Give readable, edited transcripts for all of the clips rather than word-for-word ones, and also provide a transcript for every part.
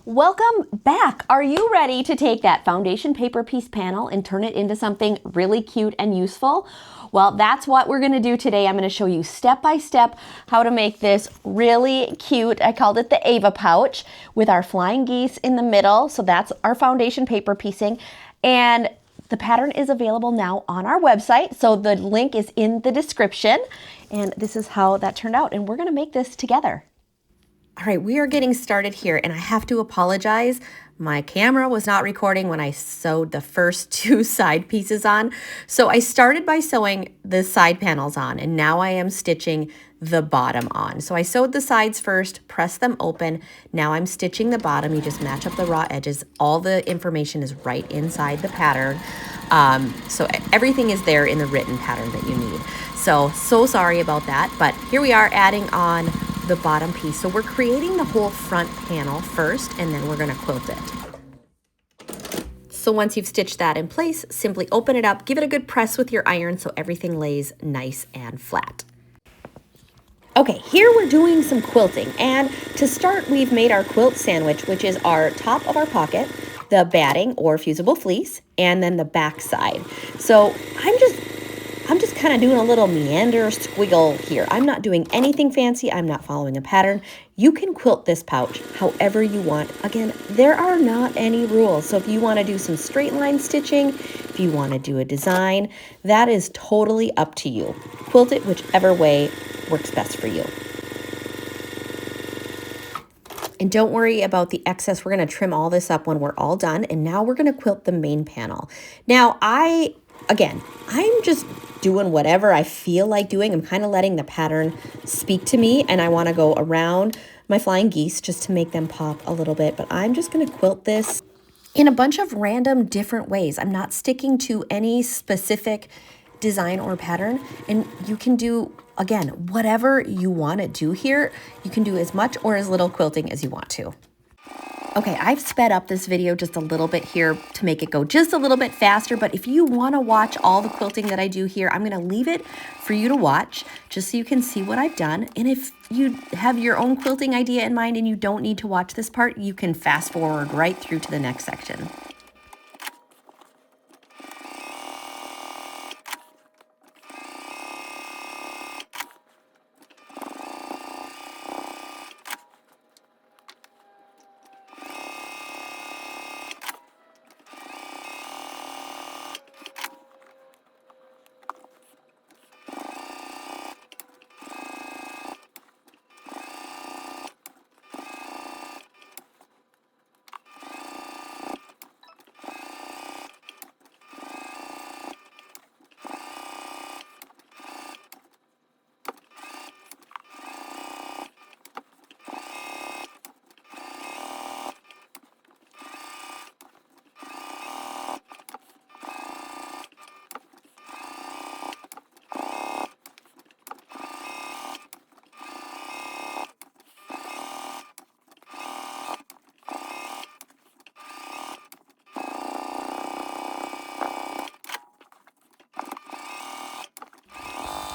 Welcome back. Are you ready to take that foundation paper piece panel and turn it into something really cute and useful? Well, that's what we're going to do today. I'm going to show you step by step how to make this really cute. I called it the Ava Pouch with our flying geese in the middle. So that's our foundation paper piecing. And the pattern is available now on our website. So the link is in the description. And this is how that turned out. And we're going to make this together. All right, we are getting started here, and I have to apologize. My camera was not recording when I sewed the first two side pieces on. So I started by sewing the side panels on, and now I am stitching the bottom on. So I sewed the sides first, pressed them open. Now I'm stitching the bottom. You just match up the raw edges. All the information is right inside the pattern. So everything is there in the written pattern that you need. So sorry about that, but here we are adding on the bottom piece. So we're creating the whole front panel first, and then we're going to quilt it. So once you've stitched that in place, simply open it up, give it a good press with your iron so everything lays nice and flat. Okay, here we're doing some quilting, and to start, we've made our quilt sandwich, which is our top of our pocket, the batting or fusible fleece, and then the back side. So I'm just kind of doing a little meander squiggle here. I'm not doing anything fancy. I'm not following a pattern. You can quilt this pouch however you want. Again, there are not any rules. So if you want to do some straight line stitching, if you want to do a design, that is totally up to you. Quilt it whichever way works best for you. And don't worry about the excess. We're going to trim all this up when we're all done. And now we're going to quilt the main panel. Now, I'm just doing whatever I feel like doing. I'm kind of letting the pattern speak to me, and I want to go around my flying geese just to make them pop a little bit. But I'm just going to quilt this in a bunch of random different ways. I'm not sticking to any specific design or pattern, and you can do, again, whatever you want to do here. You can do as much or as little quilting as you want to. Okay, I've sped up this video just a little bit here to make it go just a little bit faster, but if you want to watch all the quilting that I do here, I'm going to leave it for you to watch just so you can see what I've done. And if you have your own quilting idea in mind and you don't need to watch this part, you can fast forward right through to the next section.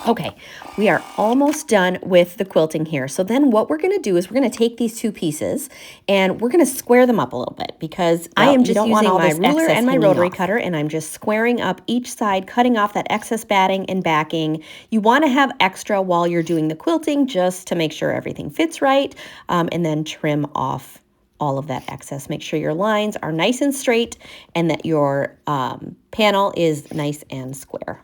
Okay, we are almost done with the quilting here. So then what we're going to do is we're going to take these two pieces and we're going to square them up a little bit because I am just using my ruler and my rotary cutter, and I'm just squaring up each side, cutting off that excess batting and backing. You want to have extra while you're doing the quilting just to make sure everything fits right, and then trim off all of that excess. Make sure your lines are nice and straight and that your panel is nice and square.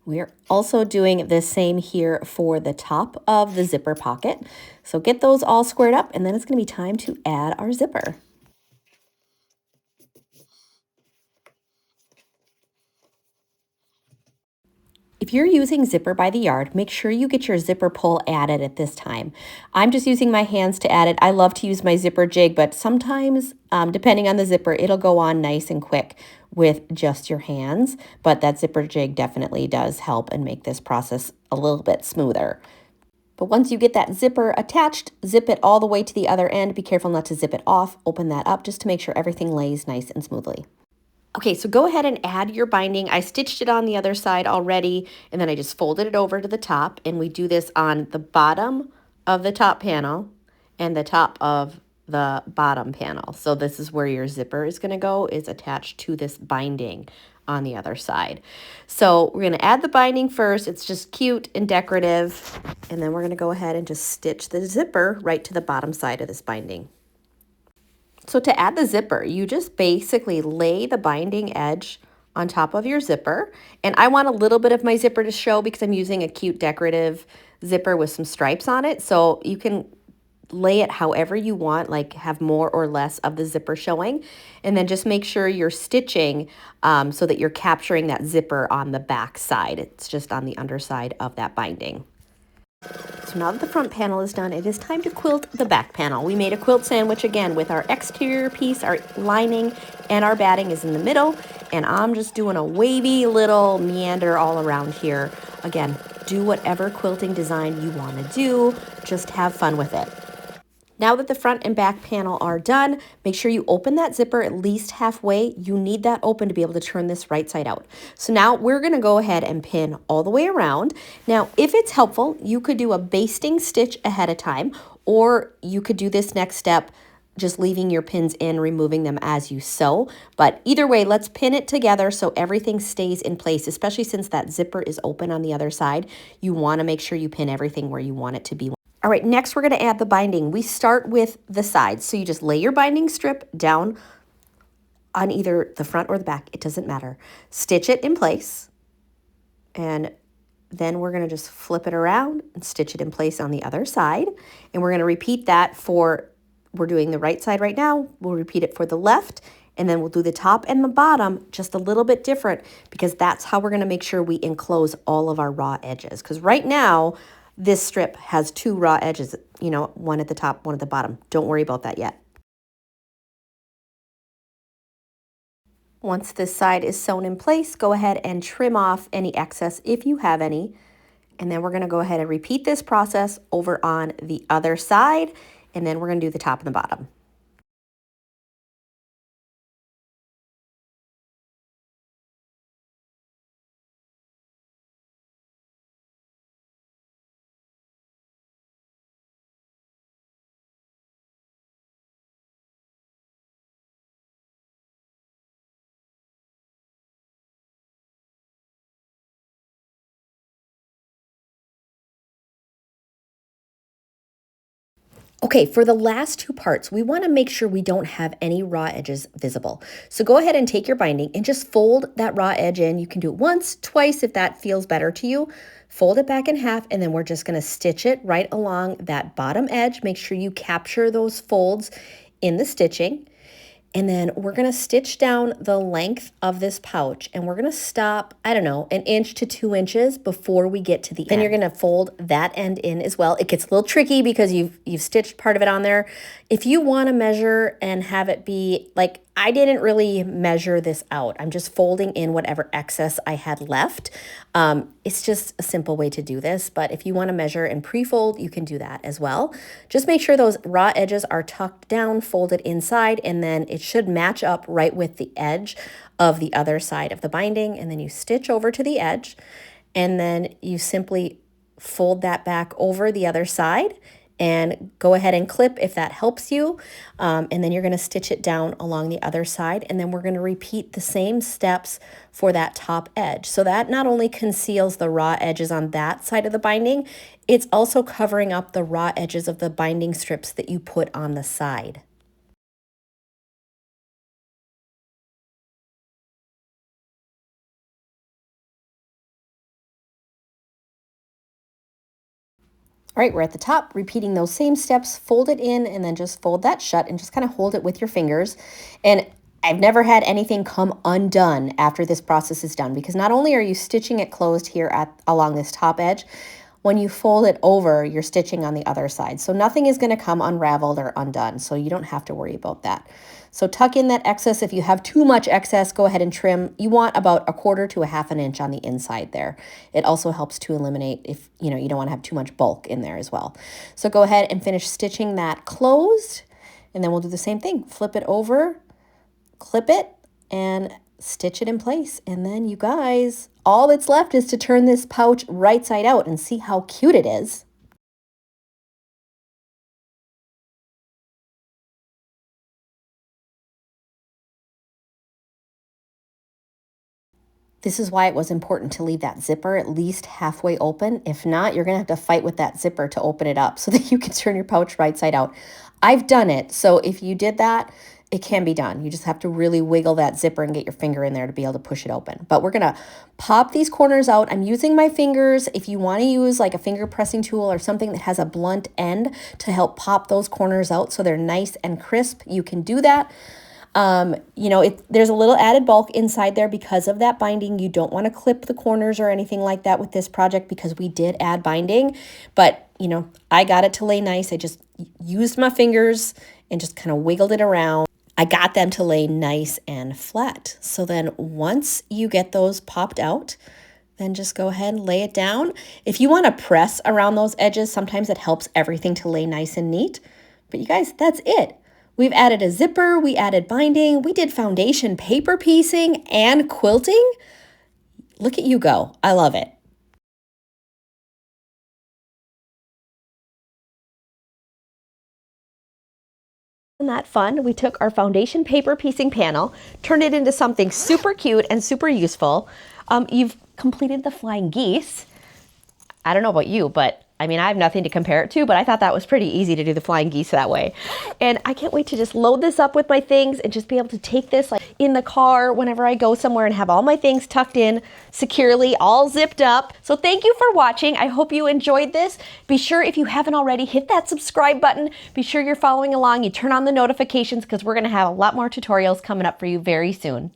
We're also doing the same here for the top of the zipper pocket. So get those all squared up, and then it's going to be time to add our zipper. If you're using zipper by the yard, make sure you get your zipper pull added at this time. I'm just using my hands to add it. I love to use my zipper jig, but sometimes, depending on the zipper, it'll go on nice and quick with just your hands. But that zipper jig definitely does help and make this process a little bit smoother. But once you get that zipper attached, zip it all the way to the other end. Be careful not to zip it off. Open that up just to make sure everything lays nice and smoothly. Okay, so go ahead and add your binding. I stitched it on the other side already, and then I just folded it over to the top, and we do this on the bottom of the top panel and the top of the bottom panel. So this is where your zipper is going to go, is attached to this binding on the other side. So we're going to add the binding first. It's just cute and decorative. And then we're going to go ahead and just stitch the zipper right to the bottom side of this binding. So to add the zipper, you just basically lay the binding edge on top of your zipper. And I want a little bit of my zipper to show because I'm using a cute decorative zipper with some stripes on it. So you can lay it however you want, like have more or less of the zipper showing. And then just make sure you're stitching so that you're capturing that zipper on the back side. It's just on the underside of that binding. So now that the front panel is done, it is time to quilt the back panel. We made a quilt sandwich again with our exterior piece, our lining, and our batting is in the middle. And I'm just doing a wavy little meander all around here. Again, do whatever quilting design you want to do. Just have fun with it. Now that the front and back panel are done, make sure you open that zipper at least halfway. You need that open to be able to turn this right side out. So now we're going to go ahead and pin all the way around. Now, if it's helpful, you could do a basting stitch ahead of time, or you could do this next step just leaving your pins in, removing them as you sew. But either way, let's pin it together so everything stays in place, especially since that zipper is open on the other side. You want to make sure you pin everything where you want it to be. All right, next we're going to add the binding. We start with the sides. So you just lay your binding strip down on either the front or the back. It doesn't matter. Stitch it in place. And then we're going to just flip it around and stitch it in place on the other side. And we're going to repeat that we're doing the right side right now. We'll repeat it for the left. And then we'll do the top and the bottom just a little bit different because that's how we're going to make sure we enclose all of our raw edges. Because right now, this strip has two raw edges, one at the top, one at the bottom. Don't worry about that yet. Once this side is sewn in place, go ahead and trim off any excess if you have any. And then we're going to go ahead and repeat this process over on the other side. And then we're going to do the top and the bottom. Okay, for the last two parts, we want to make sure we don't have any raw edges visible. So go ahead and take your binding and just fold that raw edge in. You can do it once, twice if that feels better to you. Fold it back in half, and then we're just going to stitch it right along that bottom edge. Make sure you capture those folds in the stitching. And then we're going to stitch down the length of this pouch, and we're going to stop, I don't know, 1 inch to 2 inches before we get to the end. Then you're going to fold that end in as well. It gets a little tricky because you've stitched part of it on there. If you want to measure and have it be like, I didn't really measure this out. I'm just folding in whatever excess I had left. It's just a simple way to do this, but if you want to measure and pre-fold, you can do that as well. Just make sure those raw edges are tucked down, folded inside, and then it should match up right with the edge of the other side of the binding. And then you stitch over to the edge, and then you simply fold that back over the other side and go ahead and clip if that helps you. And then you're going to stitch it down along the other side. And then we're going to repeat the same steps for that top edge. So that not only conceals the raw edges on that side of the binding, it's also covering up the raw edges of the binding strips that you put on the side. All right, we're at the top, repeating those same steps, fold it in, and then just fold that shut and just kind of hold it with your fingers. And I've never had anything come undone after this process is done, because not only are you stitching it closed here along this top edge, when you fold it over, you're stitching on the other side. So nothing is going to come unraveled or undone, so you don't have to worry about that. So tuck in that excess. If you have too much excess, go ahead and trim. You want about 1/4 to 1/2 inch on the inside there. It also helps to eliminate if you don't want to have too much bulk in there as well. So go ahead and finish stitching that closed, and then we'll do the same thing. Flip it over, clip it, and stitch it in place. And then you guys, all that's left is to turn this pouch right side out and see how cute it is. This is why it was important to leave that zipper at least halfway open. If not, you're gonna have to fight with that zipper to open it up so that you can turn your pouch right side out. I've done it, so if you did that, it can be done. You just have to really wiggle that zipper and get your finger in there to be able to push it open. But we're gonna pop these corners out. I'm using my fingers. If you wanna use like a finger pressing tool or something that has a blunt end to help pop those corners out so they're nice and crisp, you can do that. You know, there's a little added bulk inside there because of that binding. You don't want to clip the corners or anything like that with this project because we did add binding. But, you know, I got it to lay nice. I just used my fingers and just kind of wiggled it around. I got them to lay nice and flat. So then once you get those popped out, then just go ahead and lay it down. If you want to press around those edges, sometimes it helps everything to lay nice and neat. But you guys, that's it. We've added a zipper, we added binding, we did foundation paper piecing and quilting. Look at you go. I love it. Isn't that fun? We took our foundation paper piecing panel, turned it into something super cute and super useful. You've completed the flying geese. I don't know about you, but I mean, I have nothing to compare it to, but I thought that was pretty easy to do the flying geese that way. And I can't wait to just load this up with my things and just be able to take this like in the car whenever I go somewhere and have all my things tucked in securely, all zipped up. So thank you for watching. I hope you enjoyed this. Be sure, if you haven't already, hit that subscribe button. Be sure you're following along. You turn on the notifications because we're going to have a lot more tutorials coming up for you very soon.